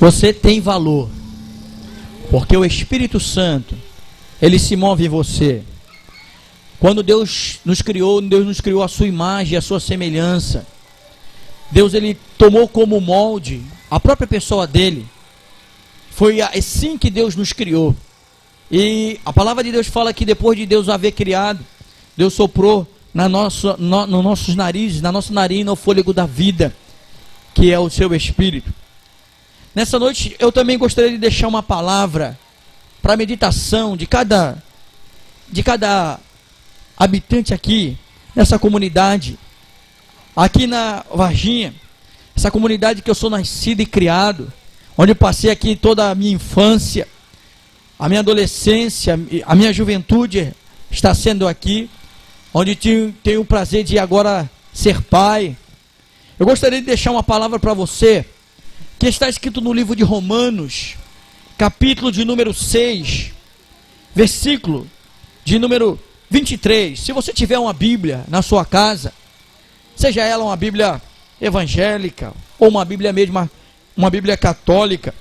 Você tem valor, porque o Espírito Santo, ele se move em você. Quando Deus nos criou a sua imagem, a sua semelhança. Deus, ele tomou como molde a própria pessoa dele. Foi assim que Deus nos criou. E a palavra de Deus fala que depois de Deus haver criado, Deus soprou nos nossos narizes, na nossa narina, o fôlego da vida, que é o seu Espírito. Nessa noite eu também gostaria de deixar uma palavra para a meditação de cada habitante aqui, nessa comunidade, aqui na Varginha, essa comunidade que eu sou nascido e criado, onde eu passei aqui toda a minha infância, a minha adolescência, a minha juventude está sendo aqui, onde tenho o prazer de agora ser pai. Eu gostaria de deixar uma palavra para você, que está escrito no livro de Romanos, capítulo de número 6, versículo de número 23. Se você tiver uma Bíblia na sua casa, seja ela uma Bíblia evangélica, ou uma Bíblia mesmo, uma Bíblia católica,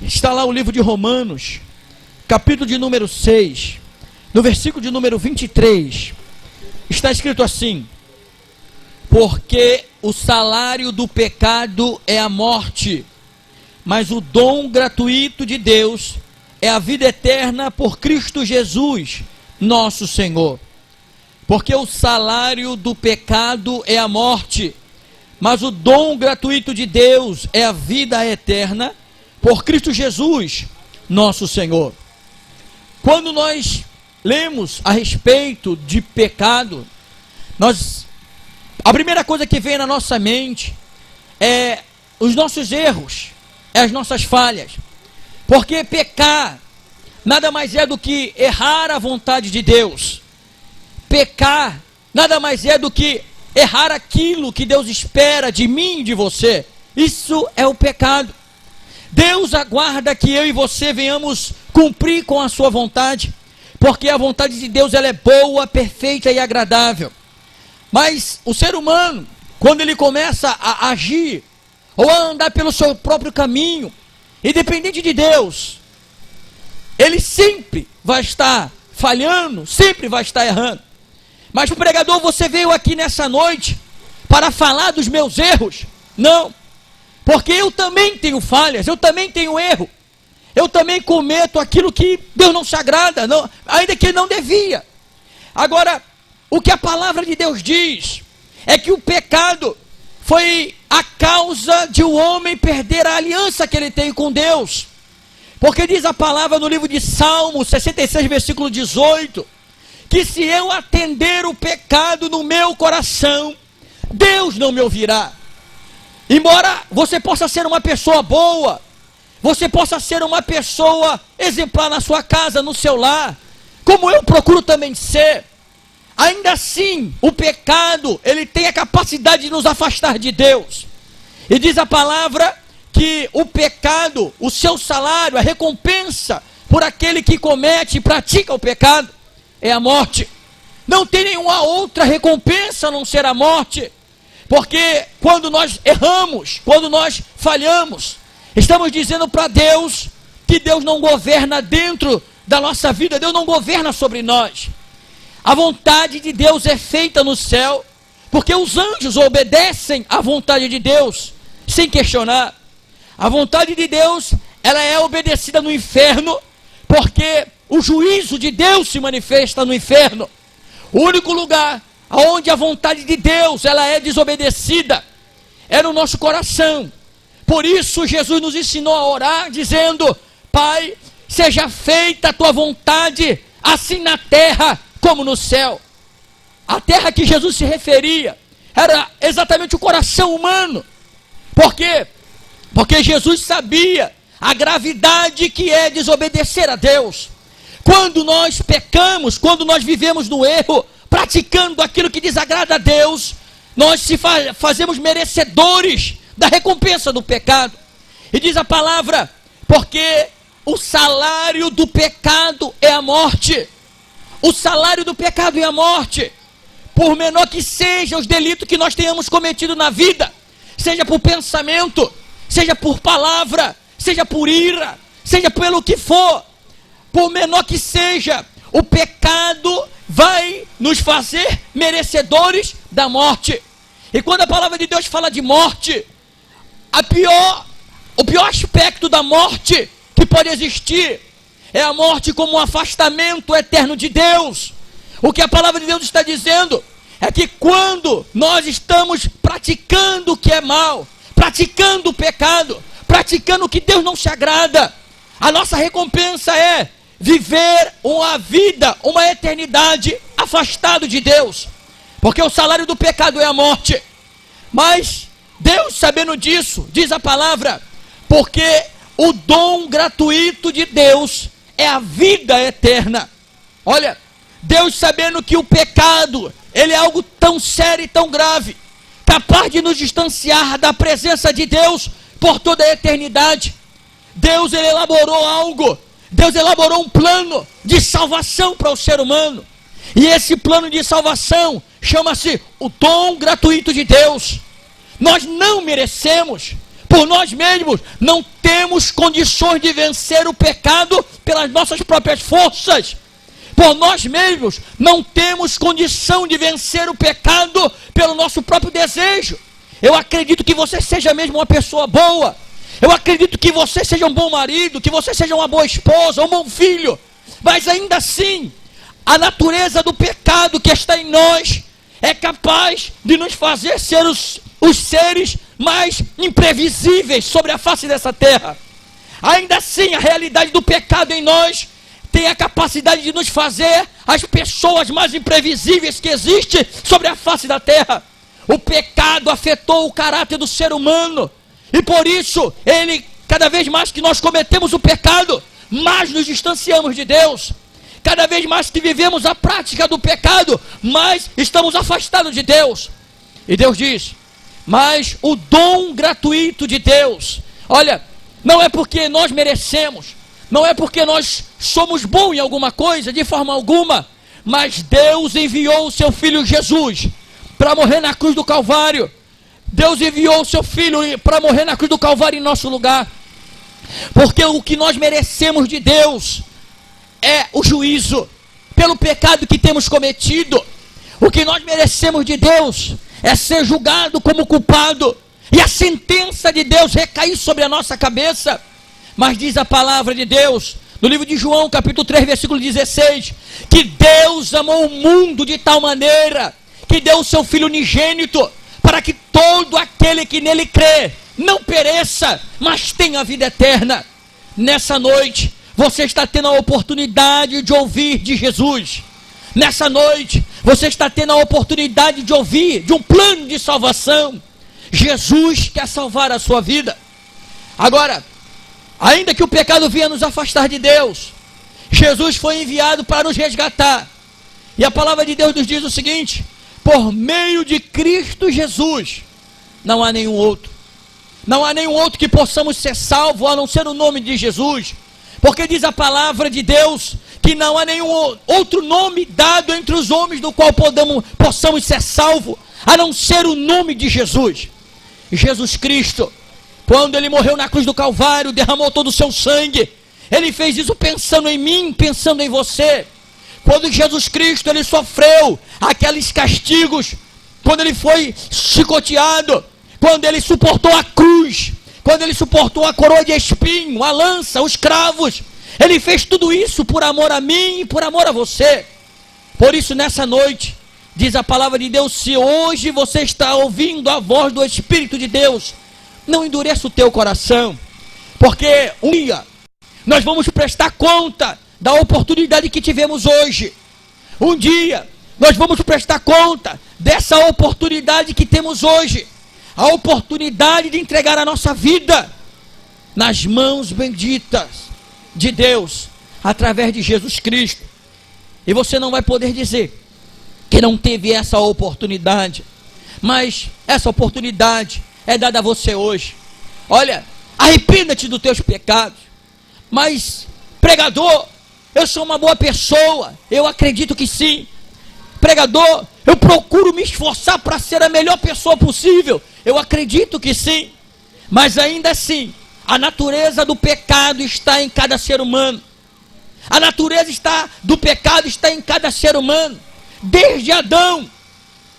está lá o livro de Romanos, capítulo de número 6, no versículo de número 23, está escrito assim: porque o salário do pecado é a morte, mas o dom gratuito de Deus é a vida eterna por Cristo Jesus, nosso Senhor. Porque o salário do pecado é a morte, mas o dom gratuito de Deus é a vida eterna por Cristo Jesus, nosso Senhor. Quando nós lemos a respeito de pecado, a primeira coisa que vem na nossa mente é os nossos erros, é as nossas falhas. Porque pecar nada mais é do que errar a vontade de Deus. Pecar nada mais é do que errar aquilo que Deus espera de mim e de você. Isso é o pecado. Deus aguarda que eu e você venhamos cumprir com a sua vontade, porque a vontade de Deus, ela é boa, perfeita e agradável. Mas o ser humano, quando ele começa a agir, ou a andar pelo seu próprio caminho, independente de Deus, ele sempre vai estar falhando, sempre vai estar errando. Mas o pregador, você veio aqui nessa noite para falar dos meus erros? Não, porque eu também tenho falhas, eu também tenho erro, eu também cometo aquilo que Deus não se agrada, não, ainda que não devia. Agora, o que a palavra de Deus diz é que o pecado foi a causa de o homem perder a aliança que ele tem com Deus. Porque diz a palavra no livro de Salmos 66, versículo 18, que se eu atender o pecado no meu coração, Deus não me ouvirá. Embora você possa ser uma pessoa boa, você possa ser uma pessoa exemplar na sua casa, no seu lar, como eu procuro também ser, ainda assim, o pecado, ele tem a capacidade de nos afastar de Deus. E diz a palavra que o pecado, o seu salário, a recompensa por aquele que comete e pratica o pecado, é a morte. Não tem nenhuma outra recompensa a não ser a morte. Porque quando nós erramos, quando nós falhamos, estamos dizendo para Deus que Deus não governa dentro da nossa vida, Deus não governa sobre nós. A vontade de Deus é feita no céu, porque os anjos obedecem à vontade de Deus, sem questionar. A vontade de Deus, ela é obedecida no inferno, porque o juízo de Deus se manifesta no inferno. O único lugar onde a vontade de Deus, ela é desobedecida, é no nosso coração. Por isso Jesus nos ensinou a orar, dizendo: Pai, seja feita a tua vontade, assim na terra como no céu. A terra que Jesus se referia era exatamente o coração humano. Por quê? Porque Jesus sabia a gravidade que é desobedecer a Deus. Quando nós pecamos, quando nós vivemos no erro, praticando aquilo que desagrada a Deus, nós fazemos merecedores da recompensa do pecado. E diz a palavra: porque o salário do pecado é a morte. O salário do pecado é a morte. Por menor que seja os delitos que nós tenhamos cometido na vida, seja por pensamento, seja por palavra, seja por ira, seja pelo que for, por menor que seja, o pecado vai nos fazer merecedores da morte. E quando a palavra de Deus fala de morte, o pior aspecto da morte que pode existir é a morte como um afastamento eterno de Deus. O que a palavra de Deus está dizendo é que quando nós estamos praticando o que é mal, praticando o pecado, praticando o que Deus não se agrada, a nossa recompensa é viver uma vida, uma eternidade afastado de Deus, porque o salário do pecado é a morte. Mas Deus, sabendo disso, diz a palavra, porque o dom gratuito de Deus é a vida eterna. Olha, Deus, sabendo que o pecado, ele é algo tão sério e tão grave, capaz de nos distanciar da presença de Deus por toda a eternidade, Deus, ele elaborou algo, Deus elaborou um plano de salvação para o ser humano. E esse plano de salvação chama-se o dom gratuito de Deus. Nós não merecemos, por nós mesmos, não temos condições de vencer o pecado pelas nossas próprias forças. Por nós mesmos, não temos condição de vencer o pecado pelo nosso próprio desejo. Eu acredito que você seja mesmo uma pessoa boa. Eu acredito que você seja um bom marido, que você seja uma boa esposa, um bom filho. Mas ainda assim, a natureza do pecado que está em nós é capaz de nos fazer ser os seres mais imprevisíveis sobre a face dessa terra. Ainda assim, a realidade do pecado em nós tem a capacidade de nos fazer as pessoas mais imprevisíveis que existem sobre a face da terra. O pecado afetou o caráter do ser humano. E por isso, cada vez mais que nós cometemos o pecado, mais nos distanciamos de Deus. Cada vez mais que vivemos a prática do pecado, mais estamos afastados de Deus. E Deus diz, mas o dom gratuito de Deus, olha, não é porque nós merecemos, não é porque nós somos bons em alguma coisa, de forma alguma, mas Deus enviou o seu Filho Jesus para morrer na cruz do Calvário. Deus enviou o seu Filho para morrer na cruz do Calvário em nosso lugar, porque o que nós merecemos de Deus é o juízo pelo pecado que temos cometido. O que nós merecemos de Deus é ser julgado como culpado e a sentença de Deus recair sobre a nossa cabeça. Mas diz a palavra de Deus no livro de João, capítulo 3, versículo 16, que Deus amou o mundo de tal maneira que deu o seu Filho unigênito, para que todo aquele que nele crê não pereça, mas tenha vida eterna. Nessa noite, você está tendo a oportunidade de ouvir de Jesus. Nessa noite, você está tendo a oportunidade de ouvir de um plano de salvação. Jesus quer salvar a sua vida. Agora, ainda que o pecado venha nos afastar de Deus, Jesus foi enviado para nos resgatar. E a palavra de Deus nos diz o seguinte: por meio de Cristo Jesus, não há nenhum outro. Não há nenhum outro que possamos ser salvos, a não ser o nome de Jesus. Porque diz a palavra de Deus que não há nenhum outro nome dado entre os homens do qual possamos ser salvos, a não ser o nome de Jesus. Jesus Cristo, quando ele morreu na cruz do Calvário, derramou todo o seu sangue. Ele fez isso pensando em mim, pensando em você. Quando Jesus Cristo, ele sofreu aqueles castigos, quando ele foi chicoteado, quando ele suportou a cruz, quando ele suportou a coroa de espinho, a lança, os cravos, ele fez tudo isso por amor a mim e por amor a você. Por isso, nessa noite, diz a palavra de Deus, se hoje você está ouvindo a voz do Espírito de Deus, não endureça o teu coração, porque um dia nós vamos prestar conta da oportunidade que tivemos hoje. Um dia nós vamos prestar conta dessa oportunidade que temos hoje, a oportunidade de entregar a nossa vida nas mãos benditas de Deus, através de Jesus Cristo. E você não vai poder dizer que não teve essa oportunidade, mas essa oportunidade é dada a você hoje. Olha, arrependa-te dos teus pecados. Mas, pregador, eu sou uma boa pessoa. Eu acredito que sim. Pregador, eu procuro me esforçar para ser a melhor pessoa possível. Eu acredito que sim. Mas ainda assim, A natureza do pecado está em cada ser humano. A natureza do pecado está em cada ser humano, desde Adão.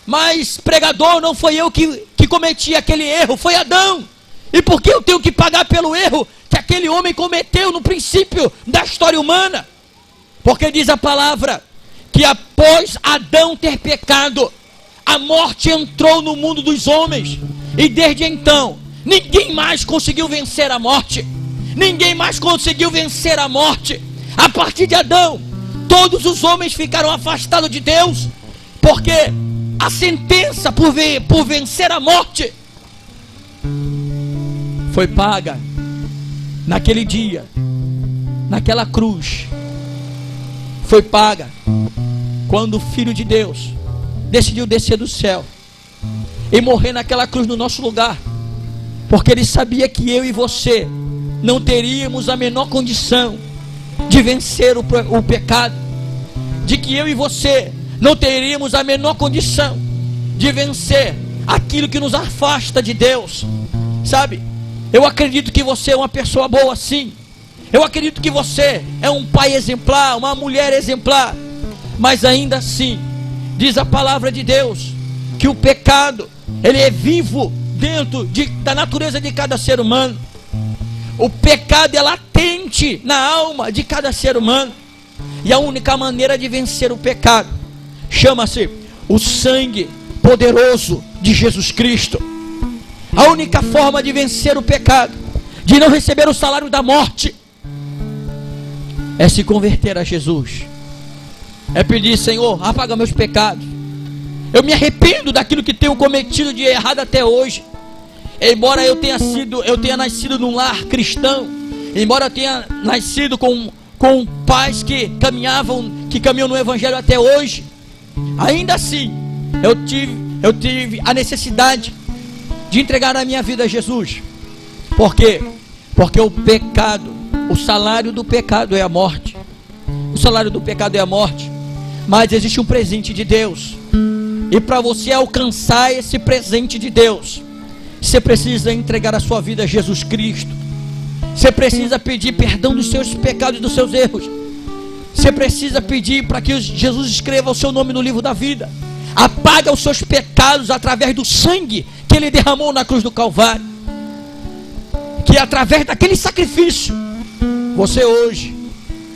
Mas, pregador, não foi eu que cometi aquele erro, foi Adão. E por que eu tenho que pagar pelo erro que aquele homem cometeu no princípio da história humana? Porque diz a palavra que após Adão ter pecado, a morte entrou no mundo dos homens. E desde então, ninguém mais conseguiu vencer a morte. Ninguém mais conseguiu vencer a morte. A partir de Adão, todos os homens ficaram afastados de Deus, porque a sentença por vencer a morte foi paga naquele dia, naquela cruz. Foi paga quando o Filho de Deus decidiu descer do céu e morrer naquela cruz no nosso lugar, porque ele sabia que eu e você não teríamos a menor condição de vencer o pecado, de que eu e você não teríamos a menor condição de vencer aquilo que nos afasta de Deus. Sabe, eu acredito que você é uma pessoa boa, sim. Eu acredito que você é um pai exemplar, uma mulher exemplar. Mas ainda assim, diz a palavra de Deus que o pecado, ele é vivo dentro da natureza de cada ser humano. O pecado é latente na alma de cada ser humano. E a única maneira de vencer o pecado chama-se o sangue poderoso de Jesus Cristo. A única forma de vencer o pecado, de não receber o salário da morte, é se converter a Jesus. É pedir: Senhor, apaga meus pecados. Eu me arrependo daquilo que tenho cometido de errado até hoje. Embora eu tenha nascido num lar cristão, embora eu tenha nascido com pais que caminham no Evangelho até hoje, ainda assim eu tive a necessidade de entregar a minha vida a Jesus. Por quê? Porque o pecado, o salário do pecado é a morte. O salário do pecado é a morte. Mas existe um presente de Deus, e para você alcançar esse presente de Deus, você precisa entregar a sua vida a Jesus Cristo. Você precisa pedir perdão dos seus pecados e dos seus erros. Você precisa pedir para que Jesus escreva o seu nome no livro da vida. Apaga os seus pecados através do sangue que Ele derramou na cruz do Calvário. Que através daquele sacrifício, você hoje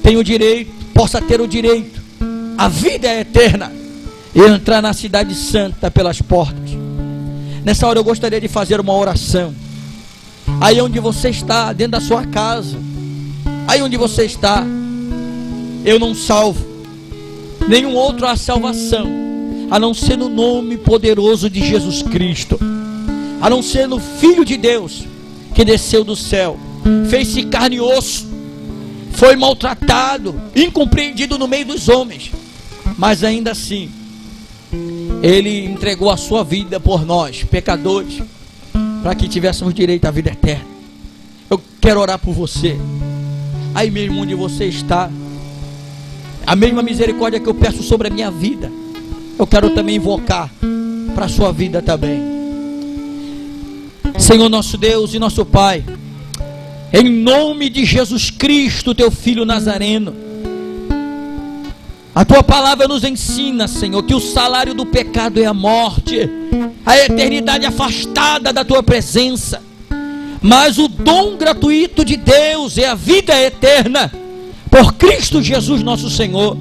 tem o direito, possa ter o direito, a vida é eterna, e entrar na cidade santa pelas portas. Nessa hora eu gostaria de fazer uma oração. Aí onde você está, dentro da sua casa, aí onde você está, eu não salvo nenhum outro a salvação, a não ser no nome poderoso de Jesus Cristo, a não ser no Filho de Deus, que desceu do céu, fez-se carne e osso, foi maltratado, incompreendido no meio dos homens, mas ainda assim Ele entregou a sua vida por nós, pecadores, para que tivéssemos direito à vida eterna. Eu quero orar por você, aí mesmo onde você está. A mesma misericórdia que eu peço sobre a minha vida, eu quero também invocar para a sua vida também. Senhor nosso Deus e nosso Pai, em nome de Jesus Cristo, teu Filho Nazareno, a tua palavra nos ensina, Senhor, que o salário do pecado é a morte, a eternidade afastada da tua presença, mas o dom gratuito de Deus é a vida eterna, por Cristo Jesus nosso Senhor.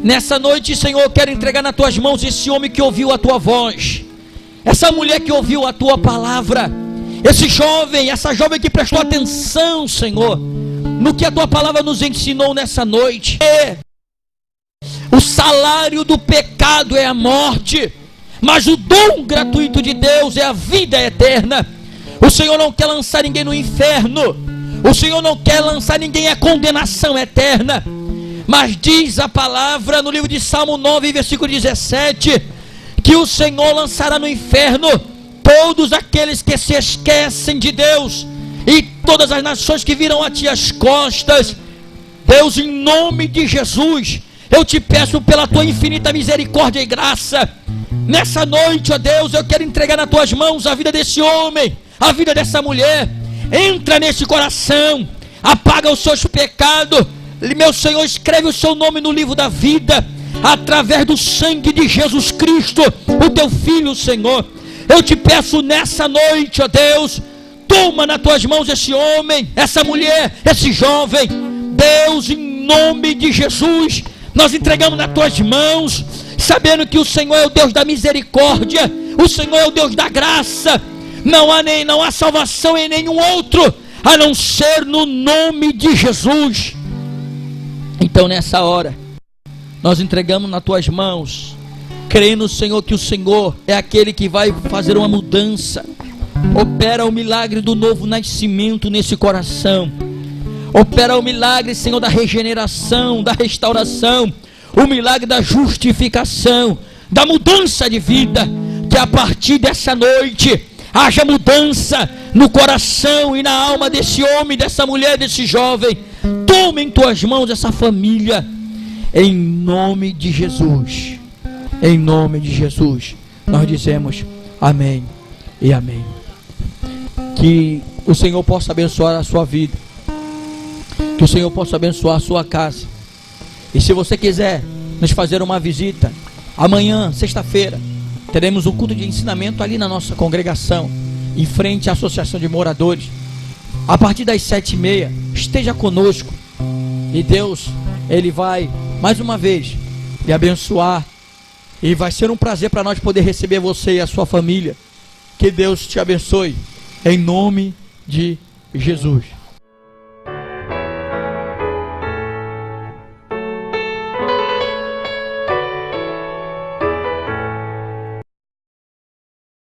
Nessa noite, Senhor, eu quero entregar nas tuas mãos esse homem que ouviu a tua voz, essa mulher que ouviu a tua palavra, esse jovem, essa jovem que prestou atenção, Senhor, no que a tua palavra nos ensinou nessa noite. O salário do pecado é a morte, mas o dom gratuito de Deus é a vida eterna. O Senhor não quer lançar ninguém no inferno, o Senhor não quer lançar ninguém à condenação eterna, mas diz a palavra no livro de Salmo 9, versículo 17, que o Senhor lançará no inferno todos aqueles que se esquecem de Deus, e todas as nações que viram a ti as costas. Deus, em nome de Jesus, eu te peço pela tua infinita misericórdia e graça, nessa noite, ó Deus, eu quero entregar nas tuas mãos a vida desse homem, a vida dessa mulher. entra nesse coração, apaga os seus pecados. Meu Senhor, escreve o seu nome no livro da vida, através do sangue de Jesus Cristo, o teu Filho, Senhor. Eu te peço nessa noite, ó Deus, toma nas tuas mãos esse homem, essa mulher, esse jovem. Deus, em nome de Jesus, nós entregamos nas tuas mãos, sabendo que o Senhor é o Deus da misericórdia, o Senhor é o Deus da graça. Não há salvação em nenhum outro, a não ser no nome de Jesus. Então nessa hora, nós entregamos nas tuas mãos, crendo, Senhor, que o Senhor é aquele que vai fazer uma mudança. Opera o milagre do novo nascimento nesse coração. Opera o milagre, Senhor, da regeneração, da restauração, o milagre da justificação, da mudança de vida. Que a partir dessa noite haja mudança no coração e na alma desse homem, dessa mulher, desse jovem. Toma em tuas mãos essa família, em nome de Jesus. Em nome de Jesus nós dizemos amém e amém. Que o Senhor possa abençoar a sua vida, que o Senhor possa abençoar a sua casa. E se você quiser nos fazer uma visita, amanhã, sexta-feira, teremos um culto de ensinamento ali na nossa congregação, em frente à Associação de Moradores, a partir das 7h30. Esteja conosco, e Deus, Ele vai mais uma vez lhe abençoar, e vai ser um prazer para nós poder receber você e a sua família. Que Deus te abençoe, em nome de Jesus.